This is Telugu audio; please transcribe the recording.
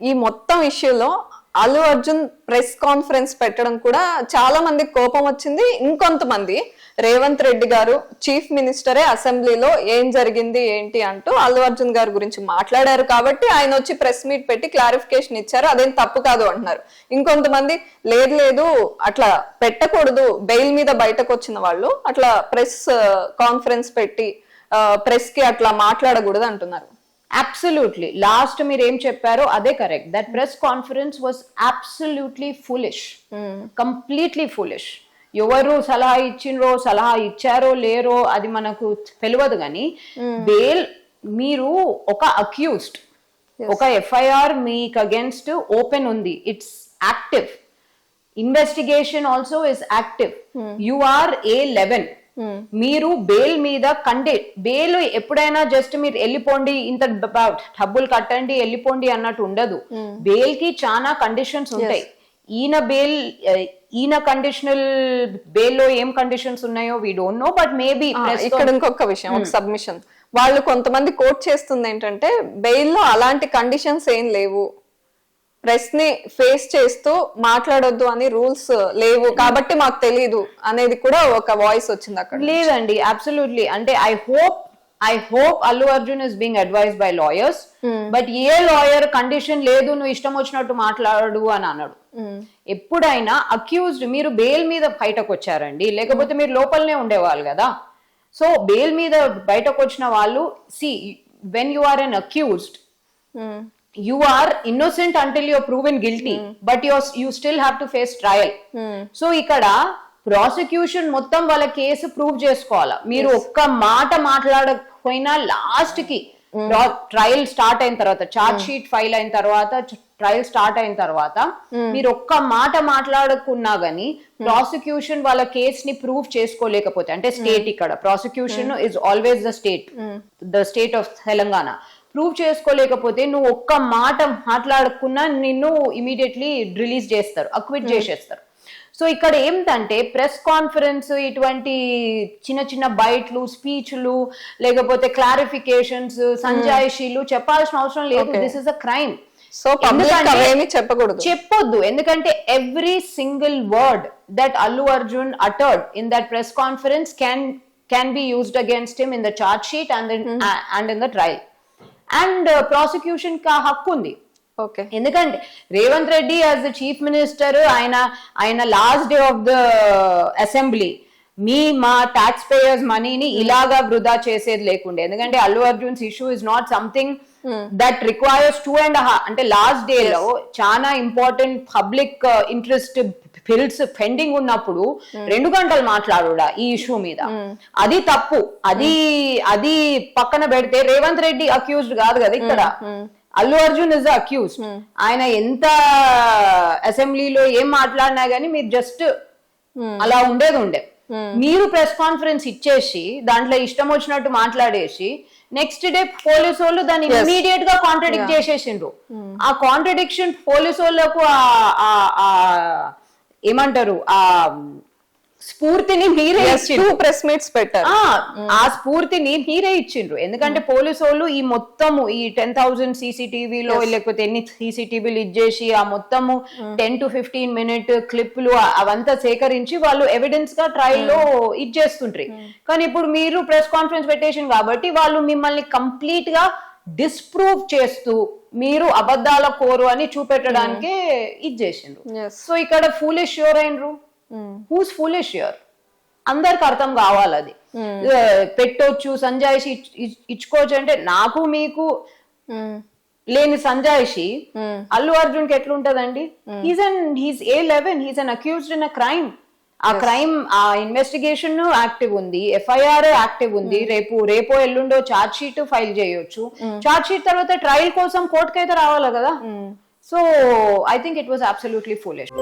ఈ మొత్తం ఇష్యూలో అల్లు అర్జున్ ప్రెస్ కాన్ఫరెన్స్ పెట్టడం కూడా చాలా మందికి కోపం వచ్చింది. ఇంకొంతమంది రేవంత్ రెడ్డి గారు చీఫ్ మినిస్టరే అసెంబ్లీలో ఏం జరిగింది ఏంటి అంటూ అల్లు అర్జున్ గారి గురించి మాట్లాడారు కాబట్టి ఆయన వచ్చి ప్రెస్ మీట్ పెట్టి క్లారిఫికేషన్ ఇచ్చారు, అదేం తప్పు కాదు అంటున్నారు. ఇంకొంతమంది లేదు అట్లా పెట్టకూడదు, బెయిల్ మీద బయటకు వచ్చిన వాళ్ళు అట్లా ప్రెస్ కాన్ఫరెన్స్ పెట్టి ప్రెస్ కి అట్లా మాట్లాడకూడదు అంటున్నారు. అబ్సల్యూట్లీ లాస్ట్ మీరు ఏం చెప్పారో అదే correct. That press conference was absolutely foolish, completely foolish. ఎవరు సలహా ఇచ్చిండ్రో, సలహా ఇచ్చారో లేరో అది మనకు తెలియదు, కానీ బెయిల్ మీరు ఒక అక్యూజ్డ్, ఒక ఎఫ్ఐఆర్ మీకు అగేన్స్ట్ ఓపెన్ ఉంది, it's active, investigation also is active, you are A11. మీరు బెయిల్ మీద బెయిల్ ఎప్పుడైనా జస్ట్ మీరు వెళ్ళిపోండి, ఇంత డబ్బులు కట్టండి వెళ్ళిపోండి అన్నట్టు ఉండదు. బెయిల్ కి చాలా కండిషన్స్ ఉంటాయి. ఈయన కండిషనల్ బెయిల్ లో ఏం కండిషన్స్ ఉన్నాయో we don't know, but maybe ఇక్కడ ఇంకొక విషయం, ఒక సబ్మిషన్ వాళ్ళు కొంతమంది కోట్ చేస్తుంది ఏంటంటే బెయిల్ లో అలాంటి కండిషన్స్ ఏం లేవు, ప్రెస్ ని ఫేస్ చేస్తూ మాట్లాడొద్దు అని రూల్స్ లేవు కాబట్టి మాకు తెలీదు అనేది కూడా ఒక వాయిస్ వచ్చింది అక్కడ. లేదండి, అబ్సల్యూట్లీ. అంటే I hope Allu Arjun is being advised by lawyers, but A lawyer condition లేదు నువ్వు ఇష్టం వచ్చినట్టు మాట్లాడు అని అన్నాడు. ఎప్పుడైనా అక్యూజ్డ్ మీరు బెయిల్ మీద బయటకు వచ్చారండి, లేకపోతే మీరు లోపలనే ఉండేవాళ్ళు కదా. సో బెయిల్ మీద బయటకు వచ్చిన వాళ్ళు, see when you are an accused, you are innocent until you're proven guilty, but you still have to face trial. So ikkada prosecution మొత్తం వాళ్ళ కేసు ప్రూవ్ చేసుకోవాలా. మీరు ఒక్క మాట మాట్లాడకపోయినా లాస్ట్ కి ట్రయల్ స్టార్ట్ అయిన తర్వాత, చార్జ్ షీట్ ఫైల్ అయిన తర్వాత, ట్రయల్ స్టార్ట్ అయిన తర్వాత మీరు ఒక్క మాట మాట్లాడకున్నా గానీ ప్రాసిక్యూషన్ వాళ్ళ కేస్ ని ప్రూవ్ చేసుకోలేకపోతే, అంటే స్టేట్, ఇక్కడ prosecution is always the state of Telangana, prove చేసుకోలేకపోతే నువ్వు ఒక్క మాట మాట్లాడకున్నా నిన్ను ఇమీడియట్లీ రిలీజ్ చేస్తారు, అక్విట్ చేసేస్తారు. సో ఇక్కడ ఏంటంటే ప్రెస్ కాన్ఫరెన్స్, ఇటువంటి చిన్న చిన్న బైట్లు, స్పీచ్లు, లేకపోతే క్లారిఫికేషన్స్, సంజాయిషీలు చెప్పాల్సిన అవసరం లేదు. This is a crime. So చెప్పొద్దు, ఎందుకంటే every single word that Allu Arjun uttered in that press conference can be used against him in the charge sheet and in the trial. And prosecution కా హక్కు ఉంది. ఎందుకంటే Revanth Reddy as the chief minister, ఆయన last day of the assembly మా టాక్స్ పేయర్స్ మనీని ఇలాగా వృధా చేసేది లేకుండే. ఎందుకంటే Allu Arjun's issue is not something that requires 2.5, అంటే లాస్ట్ డే లో చాలా important public interest bills pending ఉన్నప్పుడు 2 గంటలు మాట్లాడుడా ఈ ఇష్యూ మీద, అది తప్పు. అది పక్కన పెడితే రేవంత్ రెడ్డి అక్యూజ్డ్ కాదు కదా ఇక్కడ, అల్లు అర్జున్ ఇస్ అక్యూజ్డ్. ఆయన ఎంత అసెంబ్లీలో ఏం మాట్లాడినా గానీ మీరు జస్ట్ అలా ఉండే మీరు ప్రెస్ కాన్ఫరెన్స్ ఇచ్చేసి దాంట్లో ఇష్టం వచ్చినట్టు మాట్లాడేసి నెక్స్ట్ డే పోలీసు వాళ్ళు దాన్ని ఇమీడియట్ గా కాంట్రడిక్ట్ చేసేసిండ్రు. ఆ కాంట్రడిక్షన్ పోలీసు వాళ్ళకు ఏమంటారు, ఆ స్ఫూర్తిని మీరే ప్రెస్ మీట్స్ పెట్టారు, ఆ స్ఫూర్తిని మీరే ఇచ్చిండ్రు. ఎందుకంటే పోలీసు వాళ్ళు ఈ మొత్తము ఈ 10,000 CCTVలో లేకపోతే ఎన్ని CCTVలు ఇచ్చేసి ఆ మొత్తము 10 to 15 minute క్లిప్లు అవంతా సేకరించి వాళ్ళు ఎవిడెన్స్ గా ట్రయల్ లో ఇచ్చేస్తుంటారు. కానీ ఇప్పుడు మీరు ప్రెస్ కాన్ఫరెన్స్ పెట్టేసింది కాబట్టి వాళ్ళు మిమ్మల్ని కంప్లీట్ గా డిస్ప్రూవ్ చేస్తూ మీరు అబద్ధాల కోరు అని చూపెట్టడానికే ఇచ్చేసిండ్రు. సో ఇక్కడ ఫూలిష్ ష్యూర్ అయినరు. హూస్ ఫూలిష్ యూర్ అందరికి అర్థం కావాలి. అది పెట్టొచ్చు, సంజాయిషి ఇచ్చుకోవచ్చు, అంటే నాకు మీకు లేని సంజాయిషి అల్లు అర్జున్ కి ఎట్లుంటదండి? He's A11, he's an accused in a crime. ఆ క్రైమ్, ఆ ఇన్వెస్టిగేషన్ యాక్టివ్ ఉంది, FIR యాక్టివ్ ఉంది. రేపో ఎల్లుండో చార్జ్ షీట్ ఫైల్ చేయొచ్చు. చార్జ్ షీట్ తర్వాత ట్రయల్ కోసం కోర్టుకైతే రావాలి కదా. So I think it was absolutely foolish.